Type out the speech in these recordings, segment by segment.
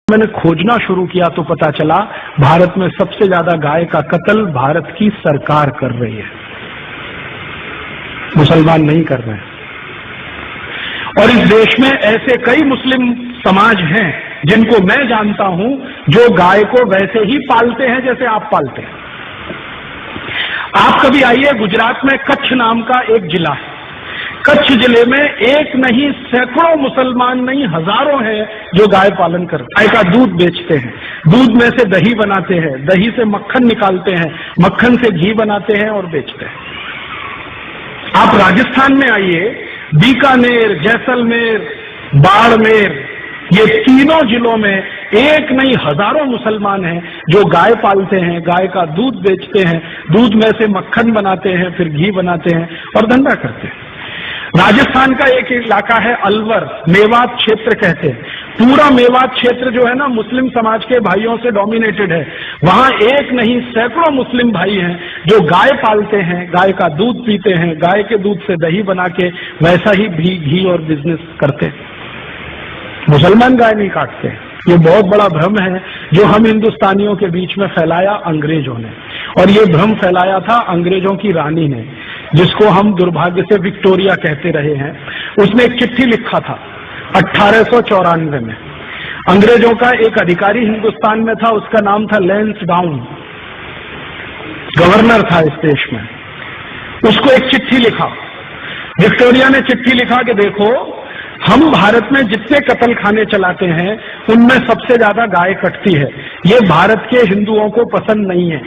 मैंने खोजना शुरू किया तो पता चला भारत में सबसे ज्यादा गाय का कत्ल भारत की सरकार कर रही है, मुसलमान नहीं कर रहे हैं। और इस देश में ऐसे कई मुस्लिम समाज हैं जिनको मैं जानता हूं जो गाय को वैसे ही पालते हैं जैसे आप पालते हैं। आप कभी आइए, गुजरात में कच्छ नाम का एक जिला है। कच्छ जिले में एक नहीं सैकड़ों मुसलमान नहीं हजारों हैं जो गाय पालन करते, गाय का दूध बेचते हैं, दूध में से दही बनाते हैं, दही से मक्खन निकालते हैं, मक्खन से घी बनाते हैं और बेचते हैं। आप राजस्थान में आइए, बीकानेर, जैसलमेर, बाड़मेर, ये तीनों जिलों में एक नहीं हजारों मुसलमान हैं जो गाय पालते हैं, गाय का दूध बेचते हैं, दूध में से मक्खन बनाते हैं, फिर घी बनाते हैं और धंधा करते हैं। राजस्थान का एक इलाका है अलवर, मेवात क्षेत्र कहते हैं। पूरा मेवात क्षेत्र जो है ना मुस्लिम समाज के भाइयों से डोमिनेटेड है। वहां एक नहीं सैकड़ों मुस्लिम भाई हैं जो गाय पालते हैं, गाय का दूध पीते हैं, गाय के दूध से दही बना के वैसा ही घी और बिजनेस करते हैं। मुसलमान गाय नहीं काटते। ये बहुत बड़ा भ्रम है जो हम हिंदुस्तानियों के बीच में फैलाया अंग्रेजों ने, और ये भ्रम फैलाया था अंग्रेजों की रानी ने, जिसको हम दुर्भाग्य से विक्टोरिया कहते रहे हैं। उसने एक चिट्ठी लिखा था 1894 में। अंग्रेजों का एक अधिकारी हिंदुस्तान में था, उसका नाम था लैंसडाउन, गवर्नर था इस देश में। उसको एक चिट्ठी लिखा, विक्टोरिया ने चिट्ठी लिखा कि देखो, हम भारत में जितने कत्ल खाने चलाते हैं उनमें सबसे ज्यादा गाय कटती है। ये भारत के हिंदुओं को पसंद नहीं है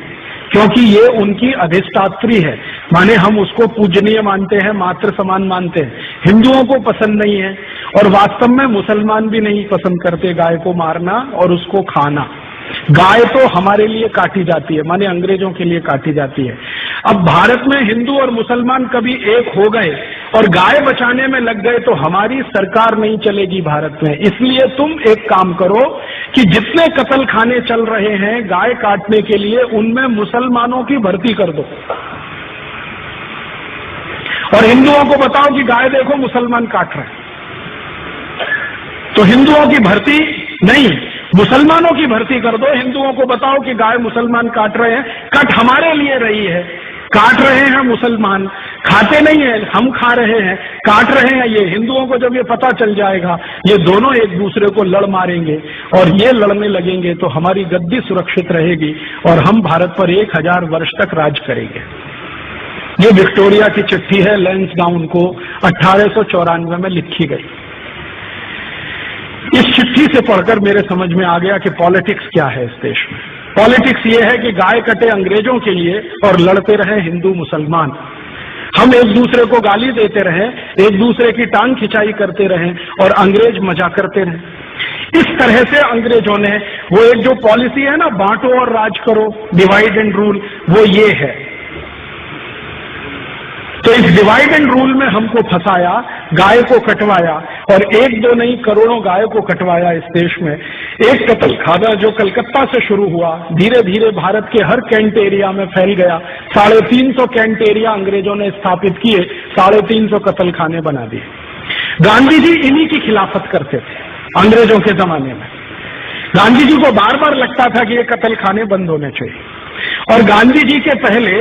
क्योंकि ये उनकी अधिष्ठात्री है, माने हम उसको पूजनीय मानते हैं, मातृ समान मानते हैं। हिंदुओं को पसंद नहीं है और वास्तव में मुसलमान भी नहीं पसंद करते गाय को मारना और उसको खाना। गाय तो हमारे लिए काटी जाती है, माने अंग्रेजों के लिए काटी जाती है। अब भारत में हिंदू और मुसलमान कभी एक हो गए और गाय बचाने में लग गए तो हमारी सरकार नहीं चलेगी भारत में। इसलिए तुम एक काम करो कि जितने कत्ल खाने चल रहे हैं गाय काटने के लिए, उनमें मुसलमानों की भर्ती कर दो और हिंदुओं को बताओ कि गाय देखो मुसलमान काट रहे हैं। तो हिंदुओं की भर्ती नहीं, मुसलमानों की भर्ती कर दो। हिंदुओं को बताओ कि गाय मुसलमान काट रहे हैं, कट हमारे लिए रही है, काट रहे हैं मुसलमान, खाते नहीं है, हम खा रहे हैं, काट रहे हैं ये। हिंदुओं को जब ये पता चल जाएगा, ये दोनों एक दूसरे को लड़ मारेंगे और ये लड़ने लगेंगे तो हमारी गद्दी सुरक्षित रहेगी और हम भारत पर 1000 वर्ष तक राज करेंगे। ये विक्टोरिया की चिट्ठी है, लैंसडाउन को 1894 में लिखी गई। इस चिट्ठी से पढ़कर मेरे समझ में आ गया कि पॉलिटिक्स क्या है इस देश में। पॉलिटिक्स ये है कि गाय कटे अंग्रेजों के लिए और लड़ते रहे हिंदू मुसलमान। हम एक दूसरे को गाली देते रहे, एक दूसरे की टांग खिंचाई करते रहे और अंग्रेज मजा करते रहे। इस तरह से अंग्रेजों ने वो एक जो पॉलिसी है ना, बांटो और राज करो, डिवाइड एंड रूल, वो ये है। तो इस डिवाइड एंड रूल में हमको फंसाया, गाय को कटवाया और एक दो नहीं करोड़ों गाय को कटवाया इस देश में। एक कत्ल खाना जो कलकत्ता से शुरू हुआ, धीरे धीरे भारत के हर कैंट एरिया में फैल गया। 350 कैंट एरिया अंग्रेजों ने स्थापित किए, 350 कत्ल खाने बना दिए। गांधी जी इन्हीं की खिलाफत करते थे अंग्रेजों के जमाने में। गांधी जी को बार बार लगता था कि ये कत्ल खाने बंद होने चाहिए। और गांधी जी के पहले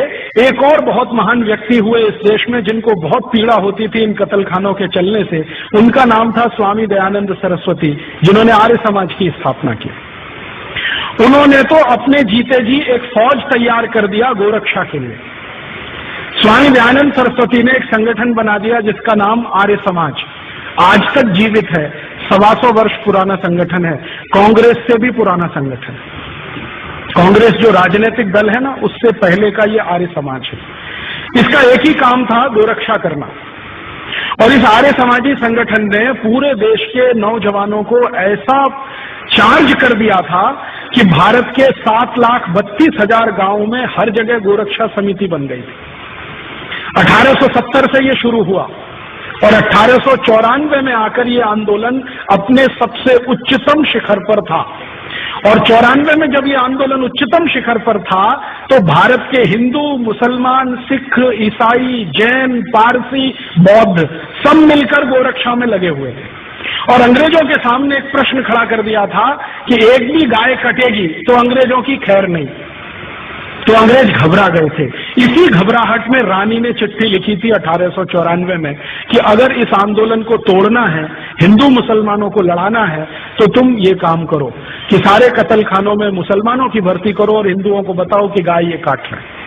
एक और बहुत महान व्यक्ति हुए इस देश में जिनको बहुत पीड़ा होती थी इन कत्ल खानों के चलने से। उनका नाम था स्वामी दयानंद सरस्वती, जिन्होंने आर्य समाज की स्थापना की। उन्होंने तो अपने जीते जी एक फौज तैयार कर दिया गोरक्षा के लिए। स्वामी दयानंद सरस्वती ने एक संगठन बना दिया जिसका नाम आर्य समाज, आज तक जीवित है। 125 वर्ष पुराना संगठन है, कांग्रेस से भी पुराना संगठन है। कांग्रेस जो राजनीतिक दल है ना, उससे पहले का ये आर्य समाज है। इसका एक ही काम था, गोरक्षा करना। और इस आर्य समाजी संगठन ने पूरे देश के नौजवानों को ऐसा चार्ज कर दिया था कि भारत के 7,32,000 गांवों में हर जगह गोरक्षा समिति बन गई थी। 1870 से ये शुरू हुआ और 1894 में आकर ये आंदोलन अपने सबसे उच्चतम शिखर पर था। और 94 में जब ये आंदोलन उच्चतम शिखर पर था तो भारत के हिंदू, मुसलमान, सिख, ईसाई, जैन, पारसी, बौद्ध सब मिलकर गोरक्षा में लगे हुए थे। और अंग्रेजों के सामने एक प्रश्न खड़ा कर दिया था कि एक भी गाय कटेगी तो अंग्रेजों की खैर नहीं। तो अंग्रेज घबरा गए थे। इसी घबराहट में रानी ने चिट्ठी लिखी थी 1894 में कि अगर इस आंदोलन को तोड़ना है, हिंदू मुसलमानों को लड़ाना है, तो तुम ये काम करो कि सारे कत्ल खानों में मुसलमानों की भर्ती करो और हिंदुओं को बताओ कि गाय ये काट रहे हैं।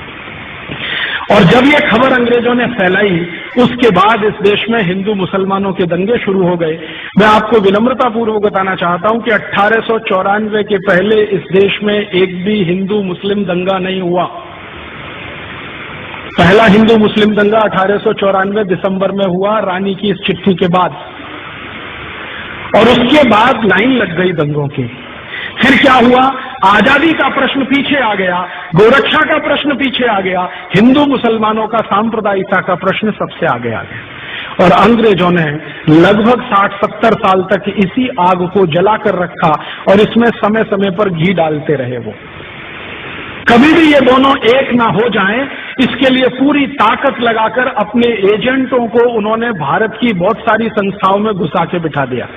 और जब ये खबर अंग्रेजों ने फैलाई, उसके बाद इस देश में हिंदू मुसलमानों के दंगे शुरू हो गए। मैं आपको विनम्रता पूर्वक बताना चाहता हूं कि 1894 के पहले इस देश में एक भी हिंदू मुस्लिम दंगा नहीं हुआ। पहला हिंदू मुस्लिम दंगा 1894 दिसंबर में हुआ, रानी की इस चिट्ठी के बाद, और उसके बाद लाइन लग गई दंगों की। फिर क्या हुआ, आजादी का प्रश्न पीछे आ गया, गोरक्षा का प्रश्न पीछे आ गया, हिंदू मुसलमानों का सांप्रदायिकता का प्रश्न सबसे आगे आ गया। और अंग्रेजों ने लगभग 60-70 साल तक इसी आग को जलाकर रखा और इसमें समय समय पर घी डालते रहे। वो कभी भी ये दोनों एक ना हो जाएं, इसके लिए पूरी ताकत लगाकर अपने एजेंटों को उन्होंने भारत की बहुत सारी संस्थाओं में घुसा के बिठा दिया।